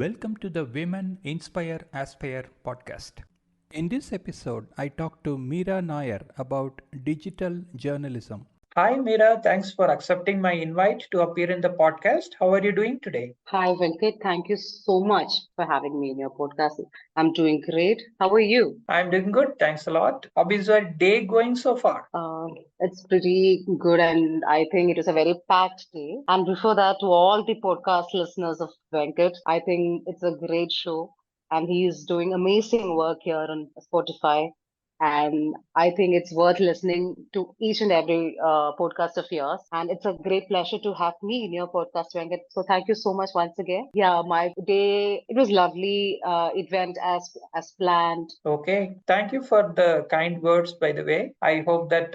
Welcome to the Women Inspire Aspire podcast. In this episode, I talked to Meera Nair about digital journalism. Hi, Meera. Thanks for accepting my invite to appear in the podcast. How are you doing today? Hi, Venkat. Thank you so much for having me in your podcast. I'm doing great. How are you? I'm doing good. Thanks a lot. How is your day going so far? Uh, it's pretty good, and I think it is a very packed day. And before that, to all the podcast listeners of Venkat, I think it's a great show, and he's doing amazing work here on Spotify. And I think it's worth listening to each and every podcast of yours. And it's a great pleasure to have me in your podcast, Venkat. So thank you so much once again. Yeah, my day, it was lovely. It went as planned. Okay. Thank you for the kind words, by the way. I hope that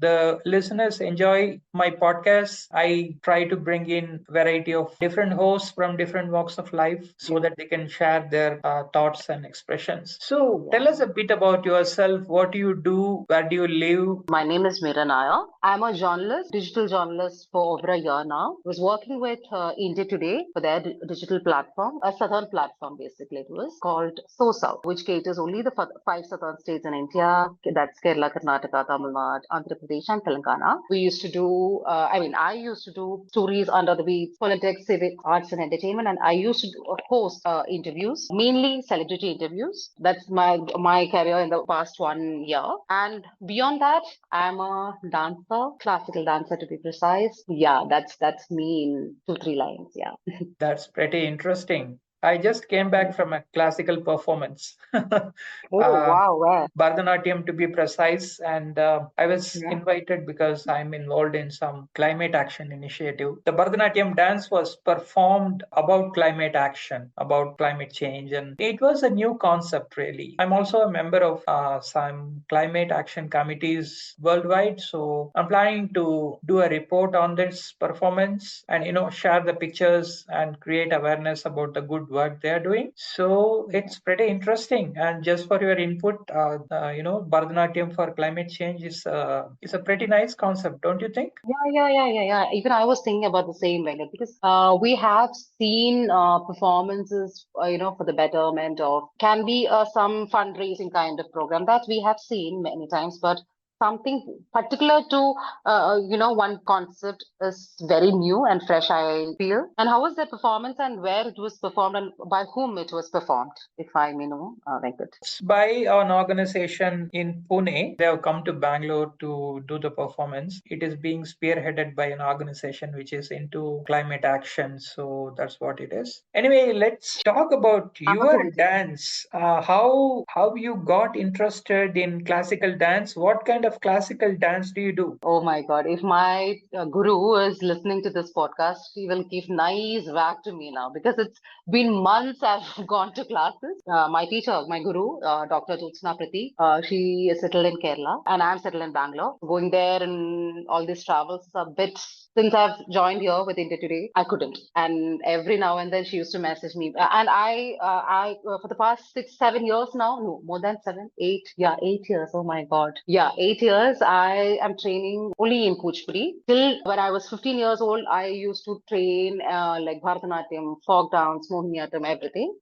the listeners enjoy my podcast. I try to bring in variety of different hosts from different walks of life so that they can share their thoughts and expressions. So tell us a bit about yourself. What do you do? Where do you live? My name is Meera Nair. I'm a journalist, digital journalist for over a year now. I was working with India Today for their digital platform, a southern platform basically. It was called So South, which caters only the five southern states in India. That's Kerala, Karnataka, Tamil Nadu, Andhra Pradesh, and Telangana. We used to do, I used to do stories under the beats, politics, civic, arts, and entertainment, and I used to host interviews, mainly celebrity interviews. That's my career in the past 1 year. And beyond that, I'm a dancer, classical dancer to be precise. Yeah, that's me in 2, 3 lines. Yeah. That's pretty interesting. I just came back from a classical performance. Oh wow, where? Bharatanatyam to be precise, and I was Yeah. invited because I'm involved in some climate action initiative. The Bharatanatyam dance was performed about climate action, about climate change, and it was a new concept really. I'm also a member of some climate action committees worldwide, so I'm planning to do a report on this performance and share the pictures and create awareness about the good work they are doing. So it's pretty interesting. And just for your input, Bharatanatyam for climate change is a pretty nice concept, don't you think? Yeah. Even I was thinking about the same, Venkat, because we have seen performances, for the betterment of can be some fundraising kind of program that we have seen many times, but something particular to one concept is very new and fresh, I feel. And how was that performance, and where it was performed, and by whom it was performed, if I may know, Venkat? It's by an organization in Pune. They have come to Bangalore to do the performance. It is being spearheaded by an organization which is into climate action. So that's what it is. Anyway, let's talk about I'm a your poet. dance. How you got interested in classical dance? What kind of classical dance do you do? Oh my God. If my guru is listening to this podcast, he will give nice whack to me now because it's been months I've gone to classes. My teacher, my guru, Dr. Jyotsna Prati, she is settled in Kerala and I'm settled in Bangalore. Going there and all these travels is a bit. Since I've joined here with India Today, I couldn't. And every now and then she used to message me. And for the past 6, 7 years now, no, more than 7, 8, yeah, 8 years. Oh my God. Yeah, 8 years. I am training only in Kuchipudi. Till when I was 15 years old, I used to train like Bharatanatyam, folk dance, Mohiniyattam, everything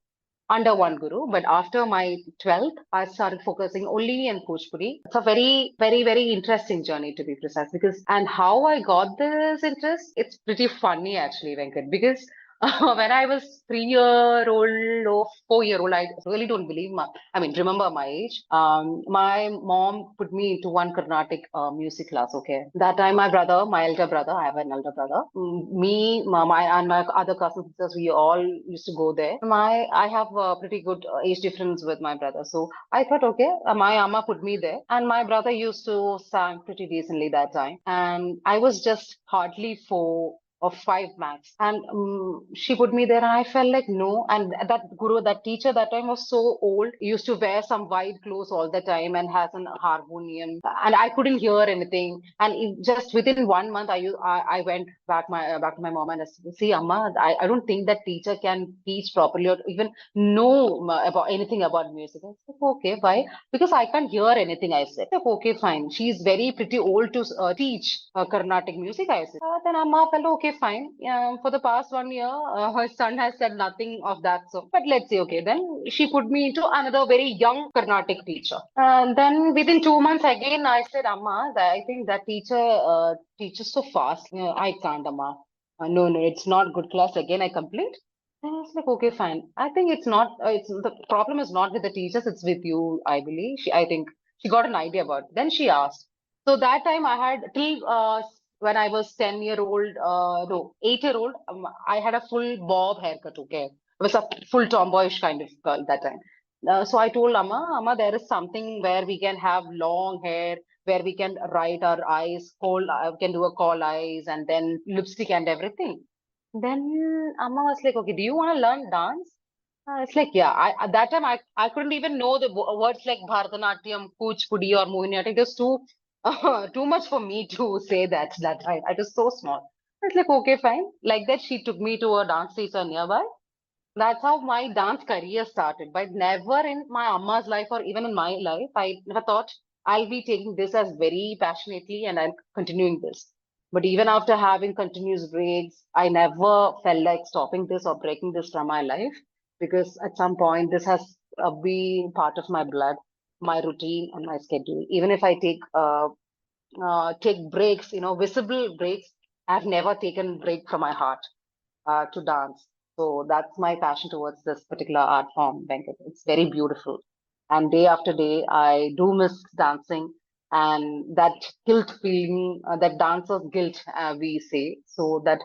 under one guru. But after my 12th, I started focusing only in Kuchipudi. It's a very, very, very interesting journey to be precise because, and how I got this interest, it's pretty funny actually, Venkat, because when I was 3 year old or 4 year old, I really don't believe remember my age. My mom put me into one Carnatic music class. Okay, that time my elder brother, I have an elder brother. Me, and my other cousins sisters, we all used to go there. I have a pretty good age difference with my brother, so I thought, okay, my amma put me there, and my brother used to sing pretty decently that time, and I was just hardly 4 or 5 max. And she put me there, and I felt like no. And that guru, that teacher, that time was so old. He used to wear some white clothes all the time and has an harmonium, and I couldn't hear anything. And just within 1 month, I went back to my mom and I said, see, Amma, I don't think that teacher can teach properly or even know about anything about music. I said, okay, why? Because I can't hear anything. I said, okay, fine. She's very pretty old to teach Carnatic music. I said, then Amma felt okay. okay, fine. For the past 1 year, her son has said nothing of that sort. But let's say, okay, then she put me into another very young Carnatic teacher. And then within 2 months again, I said, Amma, I think that teacher teaches so fast. I can't, Amma. No, no, it's not good class. Again, I complained. And I was like, okay, fine. I think it's not, it's the problem is not with the teachers, it's with you, I believe. I think she got an idea about it. Then she asked. So that time I had till when I was 10-year-old, no, 8-year-old, I had a full bob haircut, okay? I was a full tomboyish kind of girl that time. So I told Amma, there is something where we can have long hair, where we can write our eyes, can do a call eyes, and then lipstick and everything. Then Amma was like, okay, do you want to learn dance? It's like, yeah, at that time I couldn't even know the words like Bharatanatyam, Kuchipudi or Mohiniyattam. It was too much for me to say that time. I was so small. It's like, okay, fine. Like that, she took me to a dance teacher nearby. That's how my dance career started. But never in my Amma's life or even in my life, I never thought I'll be taking this as very passionately and I'm continuing this. But even after having continuous breaks, I never felt like stopping this or breaking this from my life because at some point this has been part of my blood, my routine, and my schedule. Even if I take breaks, visible breaks, I've never taken break from my heart to dance. So that's my passion towards this particular art form, Venkat. It's very beautiful. And day after day, I do miss dancing and that guilt feeling, that dancer's guilt, we say. So that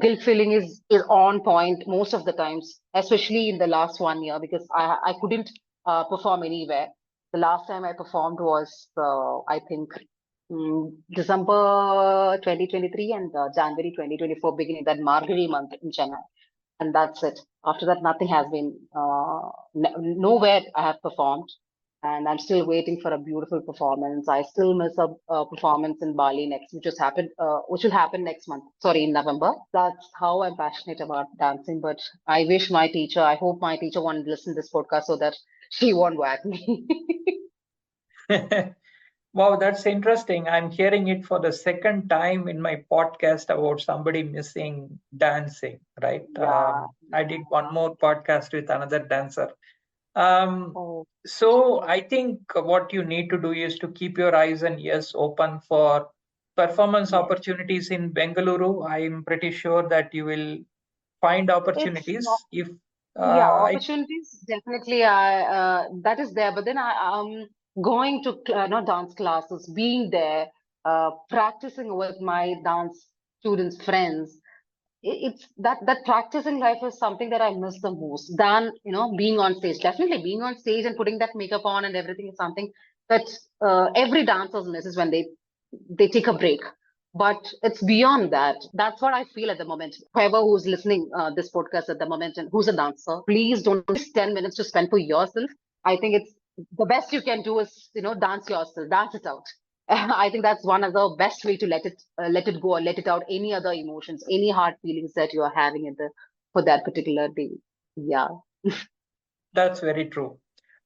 guilt feeling is on point most of the times, especially in the last 1 year, because I couldn't perform anywhere. The last time I performed was, I think, December 2023 and January 2024, beginning that Margari month in Chennai. And that's it. After that, nothing has been, nowhere I have performed. And I'm still waiting for a beautiful performance. I still miss a performance in Bali next, which will happen next month. Sorry, in November. That's how I'm passionate about dancing. But I hope my teacher won't listen to this podcast so that she won't whack me. Wow, that's interesting. I'm hearing it for the second time in my podcast about somebody missing dancing, right? Yeah. I did one more podcast with another dancer. Um, Oh, so I think what you need to do is to keep your eyes and ears open for performance yes. opportunities in Bengaluru. I'm pretty sure that you will find It's not. opportunities if Yeah, I opportunities definitely that is there. But then I'm going to not dance classes, being there, practicing with my dance students, friends. It's that practicing life is something that I miss the most than being on stage. Definitely being on stage and putting that makeup on and everything is something that every dancer misses when they take a break. But it's beyond that. That's what I feel at the moment. Whoever who's listening this podcast at the moment and who's a dancer, please don't waste 10 minutes to spend for yourself. I think it's the best you can do is dance yourself, dance it out. I think that's one of the best way to let it go or let it out. Any other emotions, any hard feelings that you are having for that particular day. Yeah. That's very true.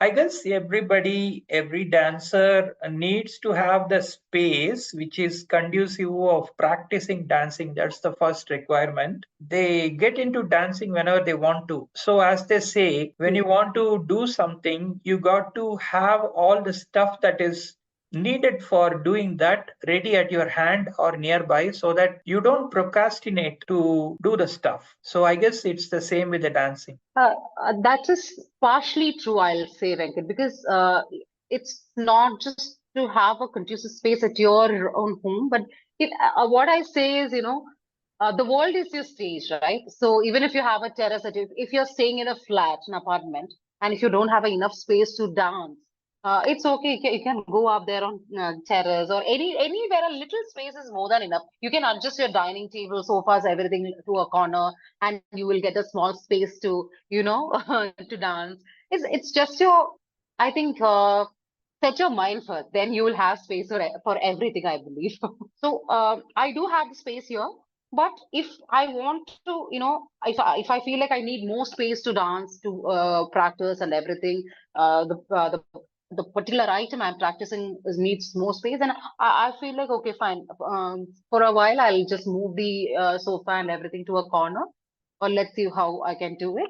I guess every dancer needs to have the space which is conducive of practicing dancing. That's the first requirement. They get into dancing whenever they want to. So, as they say, when you want to do something, you got to have all the stuff that is needed for doing that ready at your hand or nearby so that you don't procrastinate to do the stuff. So, I guess it's the same with the dancing. That is partially true, I'll say, Venkat, because it's not just to have a conducive space at your own home, but what I say is, the world is your stage, right? So even if you have a terrace, if you're staying in a flat, an apartment, and if you don't have enough space to dance, it's okay. You can go up there on terrace or anywhere. A little space is more than enough. You can adjust your dining table, sofas, everything to a corner, and you will get a small space to to dance. It's just I think set your mind first, then you will have space for everything, I believe. So I do have the space here, but if I want to if I feel like I need more space to dance, to practice and everything, the the particular item I'm practicing needs more space, and I feel like, okay, fine. For a while, I'll just move the sofa and everything to a corner, or let's see how I can do it.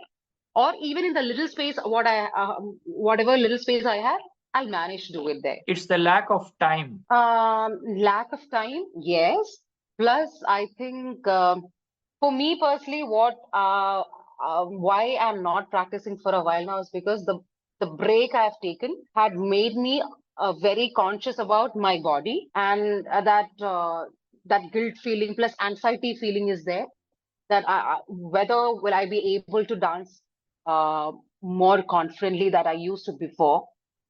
Or even in the little space, whatever little space I have, I'll manage to do it there. It's the lack of time. Lack of time, yes. Plus, I think for me personally, why I'm not practicing for a while now is because the break I've taken had made me very conscious about my body, and that guilt feeling plus anxiety feeling is there. That whether will I be able to dance more confidently that I used to before.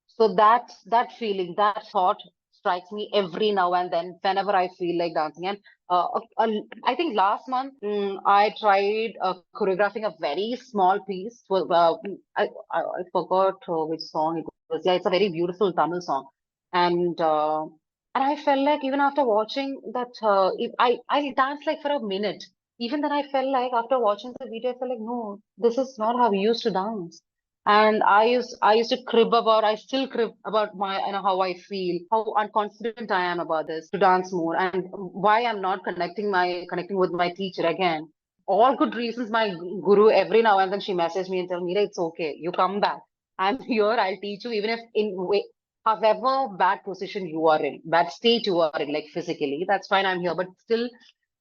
So that feeling, that thought strikes me every now and then whenever I feel like dancing. And I think last month I tried choreographing a very small piece. I forgot which song it was. Yeah, it's a very beautiful Tamil song, and uh, and I felt like even after watching that, if I danced like for a minute. Even then, I felt like after watching the video, I felt like, no, this is not how we used to dance. And I used to crib about, I still crib about how I feel, how unconfident I am about this to dance more, and why I'm not connecting with my teacher again. All good reasons. My guru, every now and then she messages me and tells me, it's okay, you come back. I'm here, I'll teach you, even if however bad position you are in, bad state you are in, like physically, that's fine, I'm here. But still,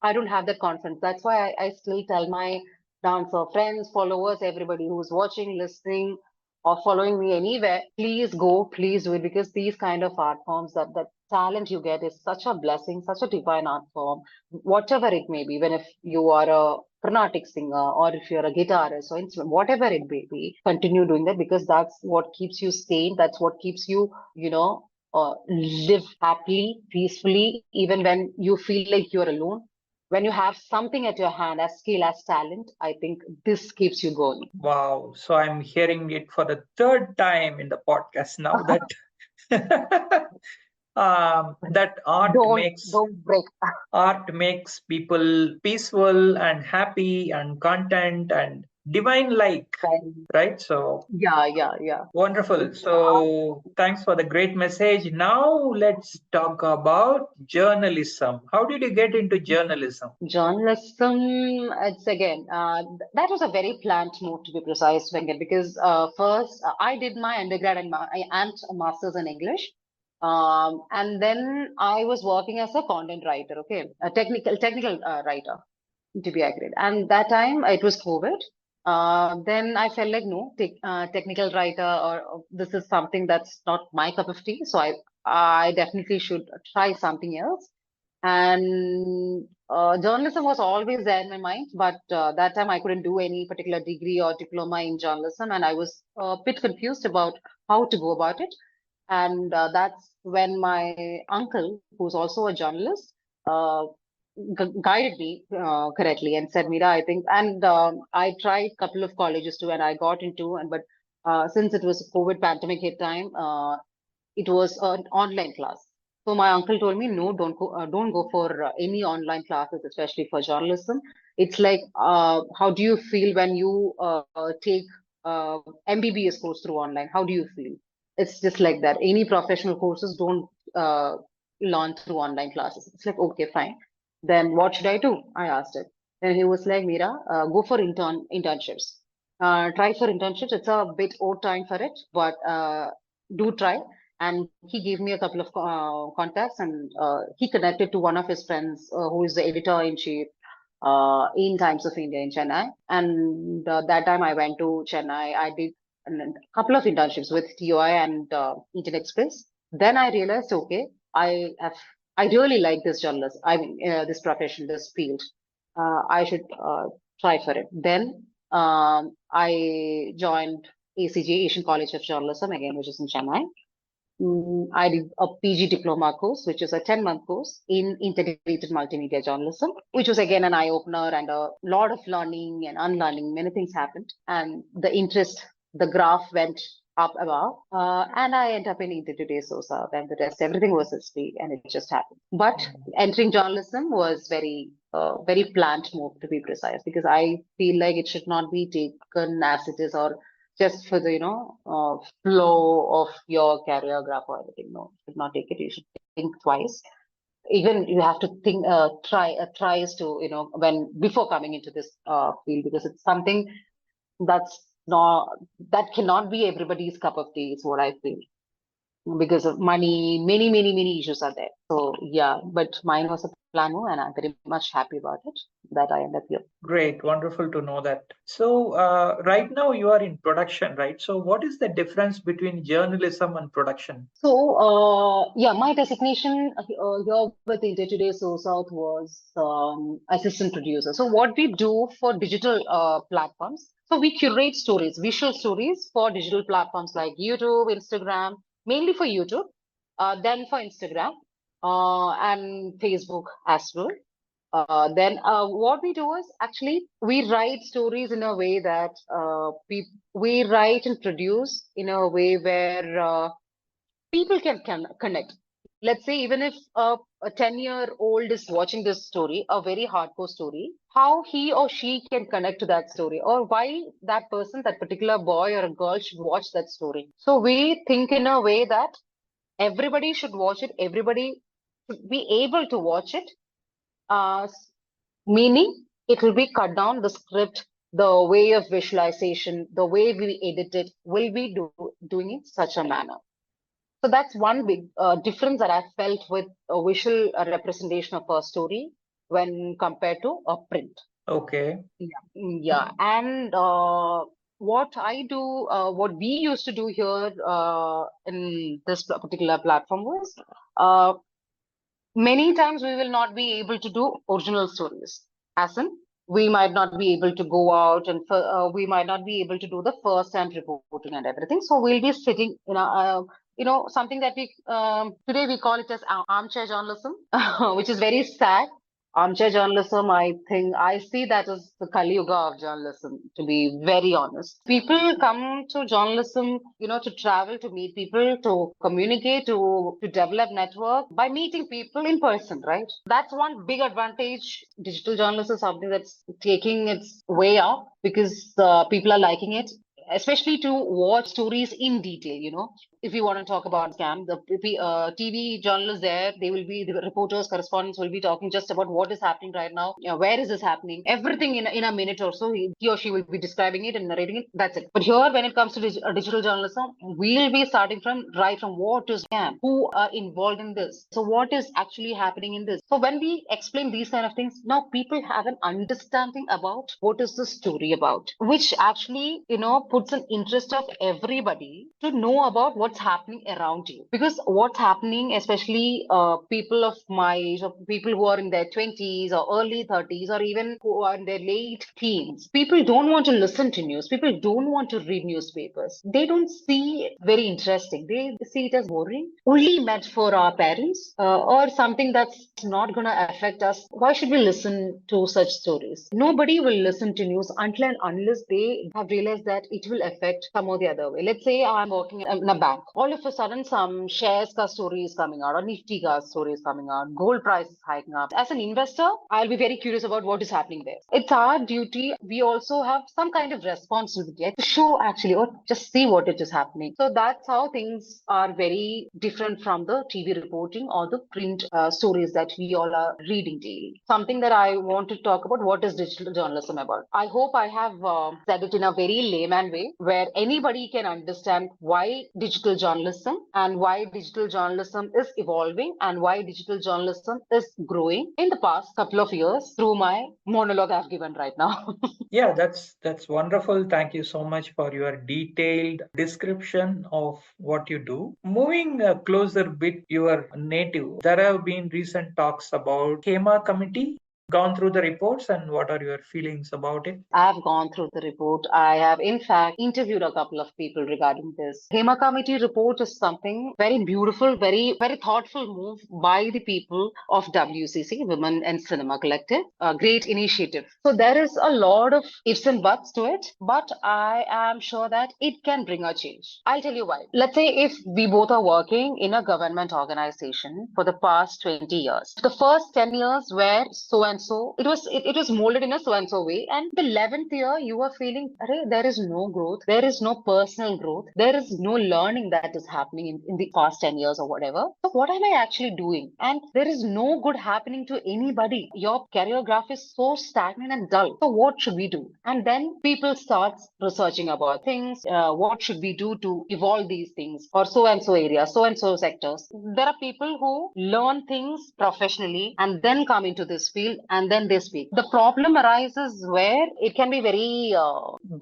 I don't have that confidence. That's why I still tell my dancer friends, followers, everybody who's watching, listening, or following me anywhere, please go, please do it, because these kind of art forms, that talent you get is such a blessing, such a divine art form, whatever it may be. Even if you are a Carnatic singer, or if you're a guitarist or instrument, whatever it may be, continue doing that, because that's what keeps you sane. That's what keeps you, live happily, peacefully, even when you feel like you're alone. When you have something at your hand as skill, as talent, I think this keeps you going. Wow. So I'm hearing it for the third time in the podcast now that that Don't break. art makes people peaceful and happy and content and divine like, right? So Yeah, yeah, yeah. wonderful. So thanks for the great message. Now let's talk about journalism. How did you get into journalism? Journalism, it's again, that was a very planned move, to be precise, Venkat, because first I did my undergrad and a master's in English. And then I was working as a content writer, okay, a technical writer, to be accurate. And that time it was COVID. Then I felt like, no, technical writer, or this is something that's not my cup of tea. So I definitely should try something else. And journalism was always there in my mind, but that time I couldn't do any particular degree or diploma in journalism, and I was a bit confused about how to go about it. And that's when my uncle, who's also a journalist, uh, guided me correctly and said, Meera, I think, and I tried a couple of colleges too, and I got into, and but since it was COVID pandemic hit time, it was an online class. So my uncle told me, no, don't go for any online classes, especially for journalism. It's like, how do you feel when you take MBBS course through online? How do you feel? It's just like that. Any professional courses don't uh, learn through online classes. It's like, okay, fine. Then what should I do? I asked it. Then he was like, Meera, go for internships. Try for internships. It's a bit odd time for it, but do try. And he gave me a couple of contacts, and he connected to one of his friends who is the editor in chief in Times of India in Chennai. And that time I went to Chennai. I did a couple of internships with TOI and Indian Express. Then I realized, okay, I really like this journalist. I mean, this profession, this field. I should try for it. Then I joined ACJ, Asian College of Journalism, again, which is in Chennai. I did a PG diploma course, which is a 10-month course in integrated multimedia journalism, which was again an eye opener and a lot of learning and unlearning. Many things happened, and the interest, the graph went up above, and I ended up in Interview Day Sosa. Then the rest, everything was history, and it just happened. But entering journalism was very planned move, to be precise, because I feel like it should not be taken as it is, or just for the, flow of your career graph or everything. No, you should not take it. You should think twice. Even you have to think, tries to, when before coming into this field, because it's something that's not, that cannot be everybody's cup of tea, is what I feel. Because of money, many issues are there. So yeah, but mine was a plano, and I'm very much happy about it that I ended up here. Great, wonderful to know that. So, right now you are in production, right? So, what is the difference between journalism and production? So, yeah, my designation here with India Today So South was assistant producer. So, what we do for digital platforms, so we curate stories, visual stories for digital platforms like YouTube, Instagram, mainly for YouTube, then for Instagram, and Facebook as well. Then what we do is actually we write stories in a way that we write and produce in a way where people can connect. Let's say even if a 10-year-old is watching this story, a very hardcore story, how he or she can connect to that story, or why that person, that particular boy or a girl should watch that story. So we think in a way that everybody should watch it, everybody should be able to watch it, meaning it will be cut down the script, the way of visualization, the way we edit it will be doing it such a manner. So that's one big difference that I felt with a visual representation of a story when compared to a print. Okay. Yeah. And what I do, what we used to do here in this particular platform was many times we will not be able to do original stories. As in, we might not be able to go out and we might not be able to do the first-hand reporting and everything. So we'll be sitting in something that we today we call it as armchair journalism, which is very sad. Armchair journalism, I think I see that as the Kali Yuga of journalism, to be very honest. People come to journalism, to travel, to meet people, to communicate, to develop network by meeting people in person, right? That's one big advantage. Digital journalism is something that's taking its way up because people are liking it, especially to watch stories in detail. If you want to talk about scam, the TV journalists there, they will be, the reporters, correspondents will be talking just about what is happening right now. Where is this happening? Everything in a minute or so, he or she will be describing it and narrating it. That's it. But here, when it comes to digital journalism, we'll be starting from what is scam, who are involved in this. So what is actually happening in this? So when we explain these kind of things, now people have an understanding about what is the story about, which actually, puts an interest of everybody to know about what's happening around you. Because what's happening, especially people of my age, or people who are in their 20s or early 30s, or even who are in their late teens, people don't want to listen to news. People don't want to read newspapers. They don't see it very interesting. They see it as boring, only meant for our parents, or something that's not going to affect us. Why should we listen to such stories? Nobody will listen to news until and unless they have realized that it will affect some or the other way. Let's say I'm working in a bank. All of a sudden, some shares ka story is coming out, or Nifty ka story is coming out. Gold price is hiking up. As an investor, I'll be very curious about what is happening there. It's our duty. We also have some kind of responsibility to show actually, or just see what it is happening. So that's how things are very different from the TV reporting or the print stories that we all are reading daily. Something that I want to talk about, what is digital journalism about? I hope I have said it in a very layman way where anybody can understand why digital journalism and why digital journalism is evolving and why digital journalism is growing in the past couple of years through my monologue I've given right now. Yeah, that's wonderful. Thank you so much for your detailed description of what you do. Moving closer bit your native, there have been recent talks about Hema committee. Gone through the reports and what are your feelings about it? I've gone through the report. I have, in fact, interviewed a couple of people regarding this. Hema Committee report is something very beautiful, very, very thoughtful move by the people of WCC, Women and Cinema Collective. A great initiative. So there is a lot of ifs and buts to it, but I am sure that it can bring a change. I'll tell you why. Let's say if we both are working in a government organization for the past 20 years. The first 10 years were so and so. It was molded in a so and so way. And the 11th year, you are feeling, "Arey, there is no growth, there is no personal growth, there is no learning that is happening in the past 10 years or whatever. So what am I actually doing? And there is no good happening to anybody. Your career graph is so stagnant and dull. So what should we do?" And then people start researching about things. What should we do to evolve these things or so and so areas, so and so sectors? There are people who learn things professionally and then come into this field and then they speak. The problem arises where it can be very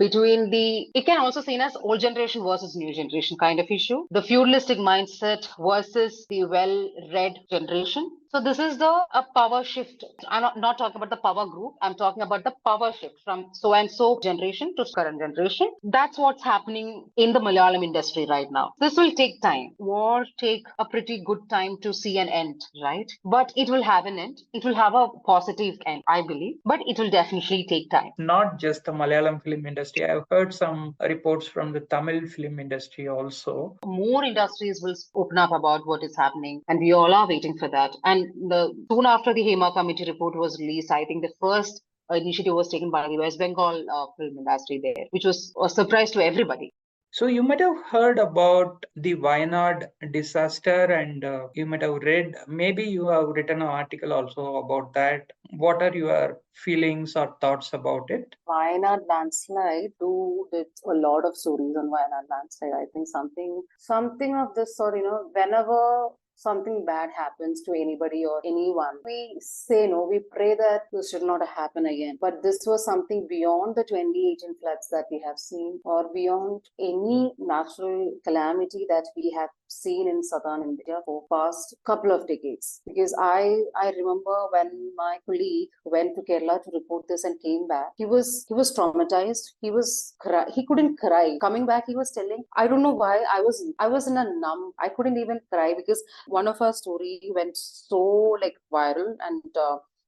it can also seen as old generation versus new generation kind of issue. The feudalistic mindset versus the well-read generation. So this is a power shift. I'm not talking about the power group. I'm talking about the power shift from so and so generation to current generation. That's what's happening in the Malayalam industry right now. This will take time. War take a pretty good time to see an end, right? But it will have an end. It will have a positive end, I believe. But it will definitely take time. Not just the Malayalam film industry. I've heard some reports from the Tamil film industry also. More industries will open up about what is happening, and we all are waiting for that. And soon after the Hema committee report was released, I think the first initiative was taken by the West Bengal film industry there, which was a surprise to everybody. So you might have heard about the Wayanad disaster, and you might have read, maybe you have written an article also about that. What are your feelings or thoughts about it? Wayanad landslide, who did a lot of stories on Wayanad landslide. I think something of this sort, whenever something bad happens to anybody or anyone, we say no, we pray that this should not happen again. But this was something beyond the 2018 floods that we have seen, or beyond any natural calamity that we have seen in southern India for past couple of decades. Because I remember when my colleague went to Kerala to report this and came back, he was traumatized. He couldn't cry. Coming back, he was telling, I don't know why I was in a numb. I couldn't even cry because one of our story went so viral, and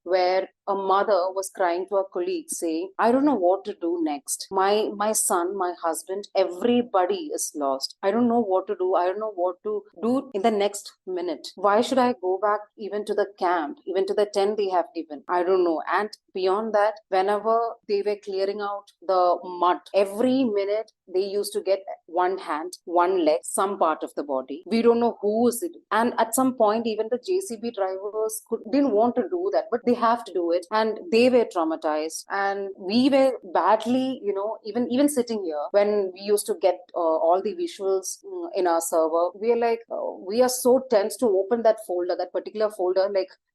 where a mother was crying to a colleague saying, I don't know what to do next. My son, my husband, everybody is lost. I don't know what to do. I don't know what to do in the next minute. Why should I go back even to the camp, even to the tent they have given? I don't know. And beyond that, whenever they were clearing out the mud, every minute they used to get one hand, one leg, some part of the body. We don't know who is it. And at some point, even the JCB drivers didn't want to do that, but they have to do it. And they were traumatized. And we were badly, even sitting here, when we used to get all the visuals in our server, we are we are so tense to open that particular folder,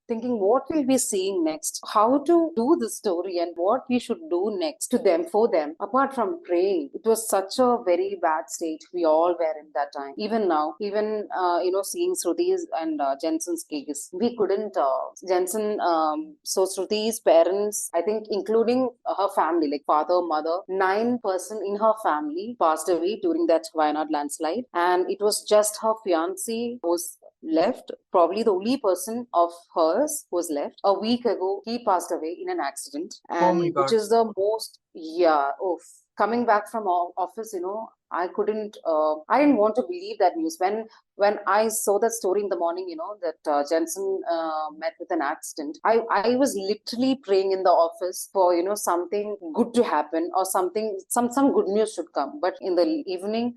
thinking what we'll be seeing next, how to do the story, and what we should do next to them, for them. Apart from praying, it was such a very bad state we all were in that time. Even now, seeing Sruti's and Jensen's case, we couldn't. So Sruti's parents, I think, including her family, like father, mother, 9% in her family passed away during that Wayanad landslide, and it was just her fiancé who was left, probably the only person of hers who was left. A week ago, he passed away in an accident, Oh my and God. which is the most, coming back from office, I couldn't, I didn't want to believe that news. When I saw that story in the morning, that Jensen met with an accident, I was literally praying in the office for, something good to happen, or some good news should come. But in the evening,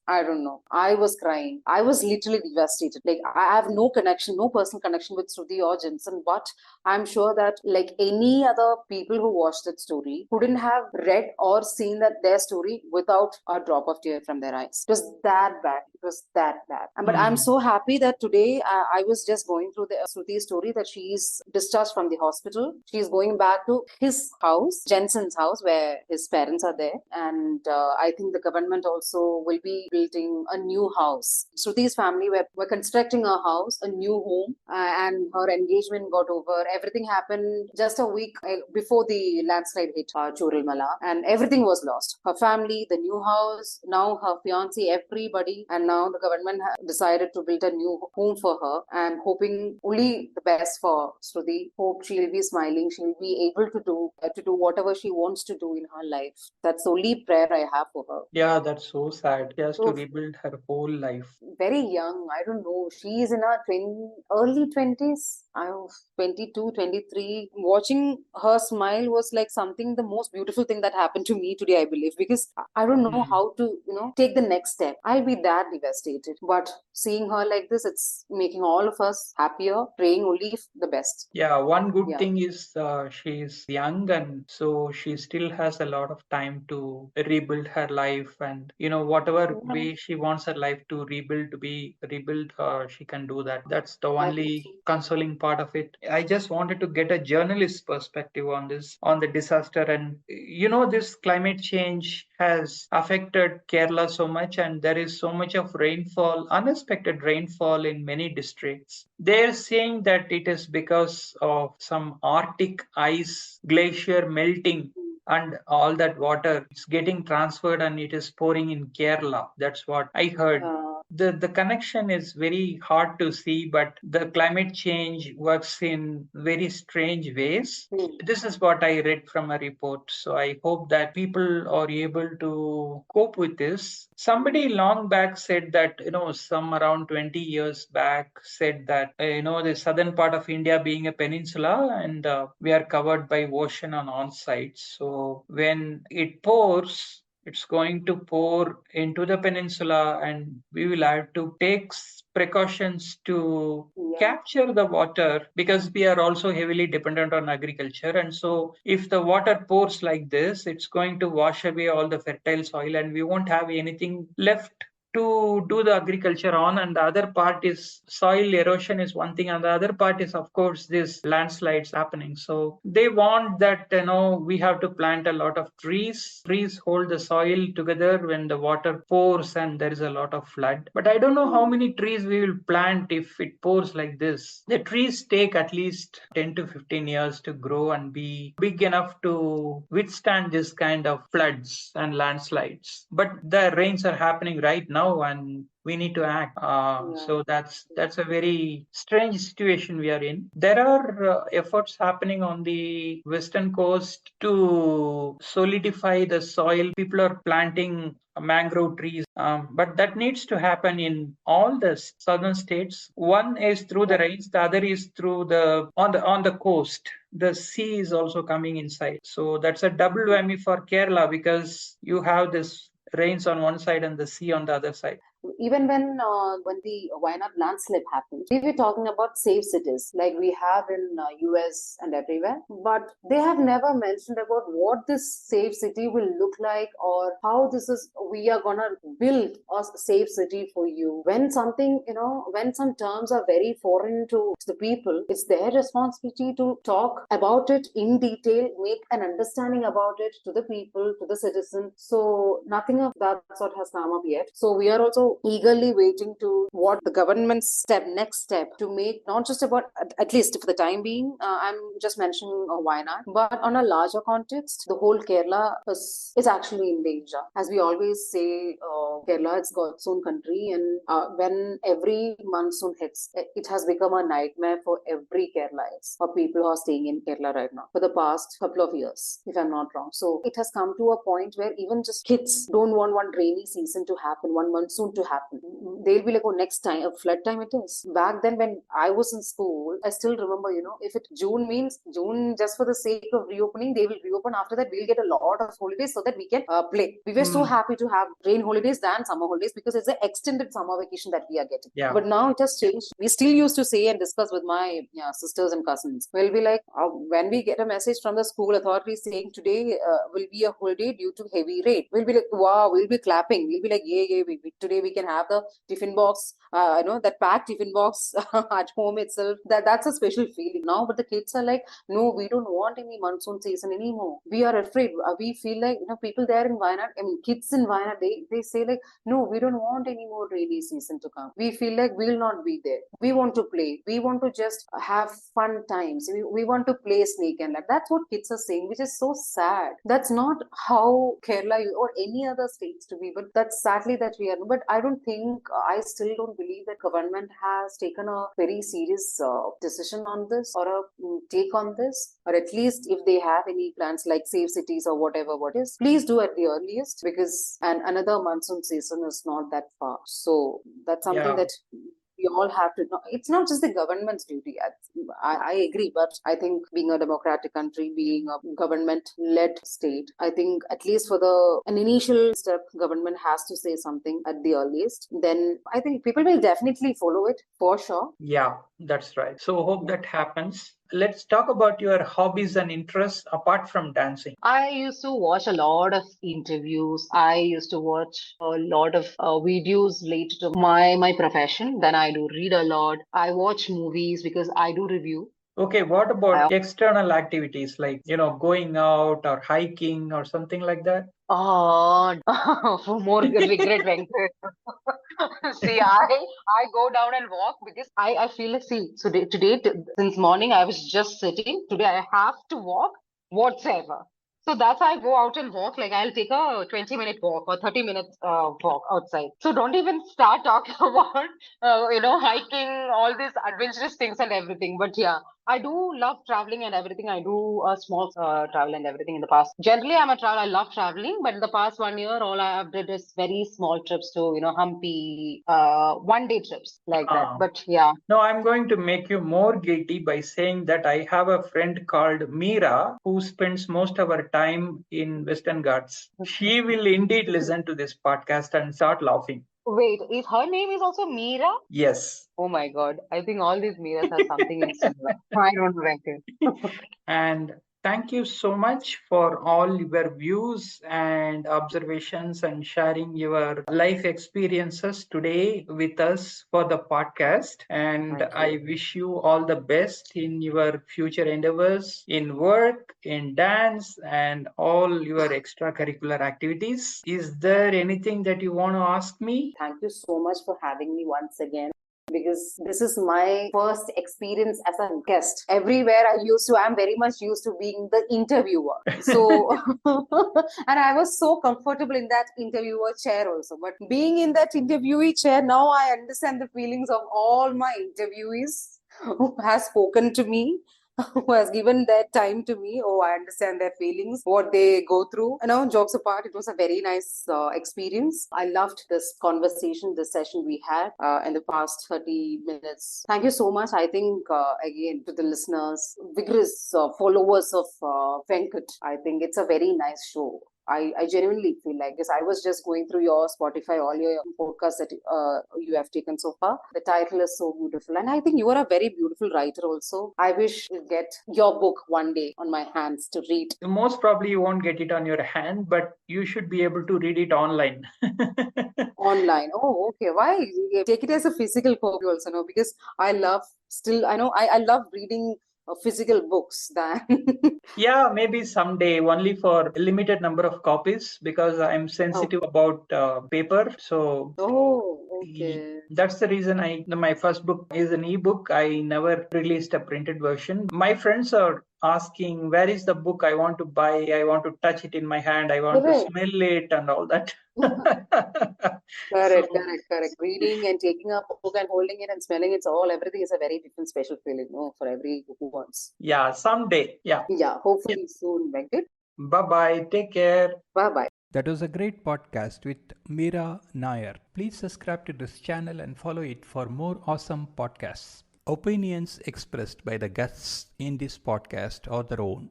I don't know. I was crying. I was literally devastated. I have no personal connection with Shruti or Jensen, but I'm sure that any other people who watched that story couldn't have read or seen their story without a drop of tear from their eyes. It was that bad. It was that bad. But I'm so happy that today I was just going through the Sruti's story that she's discharged from the hospital. She's going back to his house, Jensen's house, where his parents are there. And I think the government also will be building a new house. Sruti's family were constructing a house, a new home, and her engagement got over. Everything happened just a week before the landslide hit Churalmala, and everything was lost. Her family, the new house, now her fiancé, everybody, and now the government decided to build a new home for her, and hoping only the best for Shruti. Hope she'll be smiling. She'll be able to do whatever she wants to do in her life. That's the only prayer I have for her. Yeah, that's so sad. She has to So rebuild her whole life. very young. I don't know. She is in her early 20s. I was 22, 23. Watching her smile was like something, the most beautiful thing that happened to me today, I believe, because I don't know Mm. how to, take the next step. I'll be that devastated. But seeing her like this, it's making all of us happier, praying only the best. Yeah, one good Yeah. thing is she's young, and so she still has a lot of time to rebuild her life, and whatever Yeah, way she wants her life to be rebuilt, she can do that. That's the I think so. only consoling part of it. I just wanted to get a journalist's perspective on this, on the disaster, and this climate change has affected Kerala so much, and there is so much of rainfall, unexpected rainfall in many districts. They're saying that it is because of some Arctic ice glacier melting, and all that water is getting transferred and it is pouring in Kerala. That's what I heard. Uh, The connection is very hard to see, but the climate change works in very strange ways. hmm, This is what I read from a report. So I hope that people are able to cope with this. Somebody long back said that, some around 20 years back said that, the southern part of India being a peninsula, and we are covered by ocean on all sides. So when it pours, it's going to pour into the peninsula, and we will have to take precautions to yeah. capture the water, because we are also heavily dependent on agriculture. And so if the water pours like this, it's going to wash away all the fertile soil, and we won't have anything left to do the agriculture on. And the other part is soil erosion is one thing, and the other part is, of course, this landslides happening. So they want that, we have to plant a lot of trees hold the soil together when the water pours and there is a lot of flood. But I don't know how Hmm. many trees we will plant if it pours like this. The trees take at least 10 to 15 years to grow and be big enough to withstand this kind of floods and landslides. But the rains are happening right now, and we need to act. Yeah. So that's a very strange situation we are in. There are efforts happening on the western coast to solidify the soil. People are planting mangrove trees, but that needs to happen in all the southern states. One is through the Yeah. rains, the other is through the on the coast. The sea is also coming inside, so that's a double whammy for Kerala, because you have this rains on one side and the sea on the other side. Even when the Wayanad landslide happened, we were talking about safe cities like we have in US and everywhere, but they have never mentioned about what this safe city will look like, or how this is we are gonna build a safe city for you. When something, when some terms are very foreign to the people, it's their responsibility to talk about it in detail, make an understanding about it to the people, to the citizen. So nothing of that sort has come up yet. So we are also eagerly waiting to what the government's next step to make, not just about, at least for the time being, I'm just mentioning Wayanad, but on a larger context, the whole Kerala is actually in danger. As we always say, Kerala, it's God's own country, and when every monsoon hits, it has become a nightmare for every Keralites or people who are staying in Kerala right now for the past couple of years, if I'm not wrong. So it has come to a point where even just kids don't want one rainy season to happen, one monsoon to happen. They'll be like, oh, next time, a flood time it is. Back then, when I was in school, I still remember, if it June means June, just for the sake of reopening, they will reopen. After that, we'll get a lot of holidays so that we can play. We were so Mm, happy to have rain holidays than summer holidays, because it's an extended summer vacation that we are getting. yeah. But now it has changed. We still used to say and discuss with my sisters and cousins. We'll be like, when we get a message from the school authorities saying today will be a holiday due to heavy rain, we'll be like, wow, we'll be clapping. We'll be like, yeah, yeah, today we can have the tiffin box, that packed tiffin box at home itself. That's a special feeling now. But the kids are like, no, we don't want any monsoon season anymore. We are afraid. We feel like, people there in Wayanad, I mean, kids in Wayanad, they say like, no, we don't want any more rainy season to come. We feel like we'll not be there. We want to play. We want to just have fun times. We want to play snake and ladder. That's what kids are saying, which is so sad. That's not how Kerala or any other states to be, but that's sadly that we are. But I I still don't believe that government has taken a very serious decision on this, or a take on this, or at least if they have any plans like Save Cities or whatever, what is, please do at the earliest, because and another monsoon season is not that far. So that's something Yeah. that we all have to know. It's not just the government's duty. I agree, but I think being a democratic country, being a government-led state, I think at least for an initial step, government has to say something at the earliest. Then I think people will definitely follow it for sure. Yeah, that's right. So hope that happens. Let's talk about your hobbies and interests apart from dancing. I used to watch a lot of interviews. I used to watch a lot of videos related to my profession. Then I do read a lot. I watch movies because I do review. Okay, what I about external activities like, going out or hiking or something like that? Oh, for more regret, Venkat. See, I go down and walk because I feel like, see, so today, since morning I was just sitting. Today I have to walk whatsoever. So that's why I go out and walk. Like I'll take a 20-minute walk or 30 minutes walk outside. So don't even start talking about hiking, all these adventurous things and everything. But yeah, I do love traveling and everything. I do a small travel and everything in the past. Generally, I love traveling, but in the past 1 year, all I have did is very small trips to, Hampi, 1 day trips like that. Ah. But yeah. No, I'm going to make you more guilty by saying that I have a friend called Meera who spends most of her time in Western Ghats. She will indeed listen to this podcast and start laughing. Wait, is her name is also Meera? Yes. Oh my God. I think all these Meeras have something in similar. I don't reckon. And thank you so much for all your views and observations and sharing your life experiences today with us for the podcast. And Thank I you. wish you all the best in your future endeavors, in work, in dance, and all your extracurricular activities. Is there anything that you want to ask me? Thank you so much for having me once again, because this is my first experience as a guest. Everywhere I'm very much used to being the interviewer. So, and I was so comfortable in that interviewer chair also. But being in that interviewee chair, now I understand the feelings of all my interviewees who has spoken to me, who has given their time to me. Oh, I understand their feelings, what they go through. Jokes apart, it was a very nice experience. I loved this conversation, this session we had in the past 30 minutes. Thank you so much. I think, again, to the listeners, vigorous followers of Venkat, I think it's a very nice show. I genuinely feel like this. I was just going through your Spotify, all your podcasts that you have taken so far. The title is so beautiful. And I think you are a very beautiful writer also. I wish to get your book one day on my hands to read. Most probably you won't get it on your hand, but you should be able to read it online. Online. Oh, okay. Why? Take it as a physical copy also, no? Because I love I love reading physical books than Yeah, maybe someday, only for a limited number of copies because I'm sensitive about paper. So okay. that's the reason my first book is an ebook. I never released a printed version. My friends are asking, where is the book I want to buy? I want to touch it in my hand. I want to smell it and all that. Correct. Reading and taking up a book and holding it and smelling everything is a very different special feeling, no, for every who wants. Yeah, someday. Yeah. Yeah, hopefully soon, Venkat. Bye-bye. Take care. Bye-bye. That was a great podcast with Meera Nair. Please subscribe to this channel and follow it for more awesome podcasts. Opinions expressed by the guests in this podcast are their own.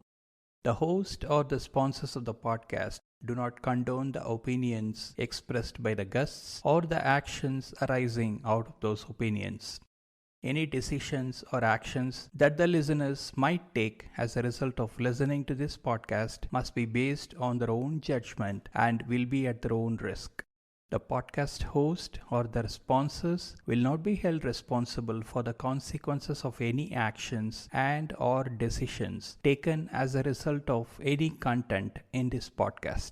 The host or the sponsors of the podcast do not condone the opinions expressed by the guests or the actions arising out of those opinions. Any decisions or actions that the listeners might take as a result of listening to this podcast must be based on their own judgment and will be at their own risk. The podcast host or their sponsors will not be held responsible for the consequences of any actions and or decisions taken as a result of any content in this podcast.